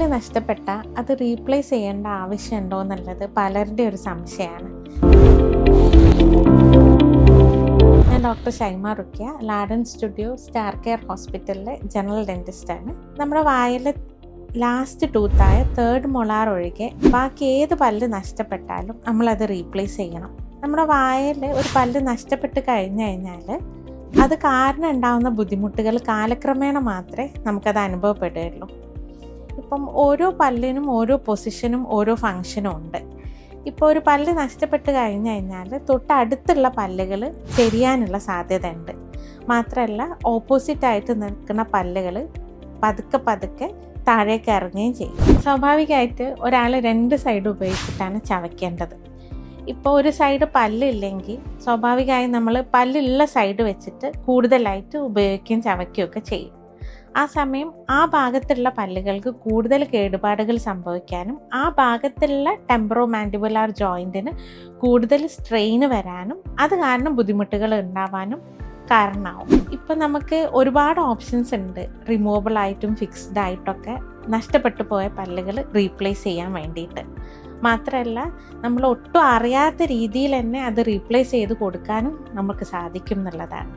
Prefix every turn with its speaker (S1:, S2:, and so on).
S1: പല്ല് നഷ്ടപ്പെട്ടാൽ അത് റീപ്ലേസ് ചെയ്യേണ്ട ആവശ്യമുണ്ടോ എന്നുള്ളത് പലരുടെ ഒരു സംശയമാണ്. ഞാൻ doctor Shaima ruqyah, Laden studio star care ഹോസ്പിറ്റലിലെ ജനറൽ ഡെൻറ്റിസ്റ്റാണ്. നമ്മുടെ വായിലെ ലാസ്റ്റ് ടൂത്തായ 3rd മൊളാർ ഒഴികെ ബാക്കി ഏത് പല്ല് നഷ്ടപ്പെട്ടാലും നമ്മളത് റീപ്ലേസ് ചെയ്യണം. നമ്മുടെ വായിൽ ഒരു പല്ല് നഷ്ടപ്പെട്ട് കഴിഞ്ഞാൽ അത് കാരണം ഉണ്ടാകുന്ന ബുദ്ധിമുട്ടുകൾ കാലക്രമേണ മാത്രമേ നമുക്കത് അനുഭവപ്പെടുകയുള്ളൂ. ഇപ്പം ഓരോ പല്ലിനും ഓരോ പൊസിഷനും ഓരോ ഫങ്ഷനും ഉണ്ട്. ഇപ്പോൾ ഒരു പല്ല് നഷ്ടപ്പെട്ട് കഴിഞ്ഞാൽ തൊട്ടടുത്തുള്ള പല്ലുകൾ ചെരിയാനുള്ള സാധ്യത ഉണ്ട്. മാത്രമല്ല ഓപ്പോസിറ്റായിട്ട് നിൽക്കുന്ന പല്ലുകൾ പതുക്കെ താഴേക്ക് ഇറങ്ങുകയും ചെയ്യും. സ്വാഭാവികമായിട്ട് ഒരാൾ 2 സൈഡ് ഉപയോഗിച്ചിട്ടാണ് ചവയ്ക്കേണ്ടത്. ഇപ്പോൾ ഒരു സൈഡ് പല്ലില്ലെങ്കിൽ സ്വാഭാവികമായും നമ്മൾ പല്ലുള്ള സൈഡ് വെച്ചിട്ട് കൂടുതലായിട്ട് ഉപയോഗിക്കുകയും ചവയ്ക്കുകയൊക്കെ ചെയ്യും. ആ സമയം ആ ഭാഗത്തുള്ള പല്ലുകൾക്ക് കൂടുതൽ കേടുപാടുകൾ സംഭവിക്കാനും ആ ഭാഗത്തുള്ള ടെമ്പറോ മാൻഡിബുലാർ ജോയിൻറ്റിന് കൂടുതൽ സ്ട്രെയിന് വരാനും അത് കാരണം ബുദ്ധിമുട്ടുകൾ ഉണ്ടാവാനും കാരണമാവും. ഇപ്പം നമുക്ക് ഒരുപാട് ഓപ്ഷൻസ് ഉണ്ട് റിമൂവബിൾ ആയിട്ടും ഫിക്സ്ഡ് ആയിട്ടൊക്കെ നഷ്ടപ്പെട്ടു പോയ പല്ലുകൾ റീപ്ലേസ് ചെയ്യാൻ വേണ്ടിയിട്ട്. മാത്രമല്ല നമ്മൾ ഒട്ടും അറിയാത്ത രീതിയിൽ തന്നെ അത് റീപ്ലേസ് ചെയ്ത് കൊടുക്കാനും നമുക്ക് സാധിക്കും എന്നുള്ളതാണ്.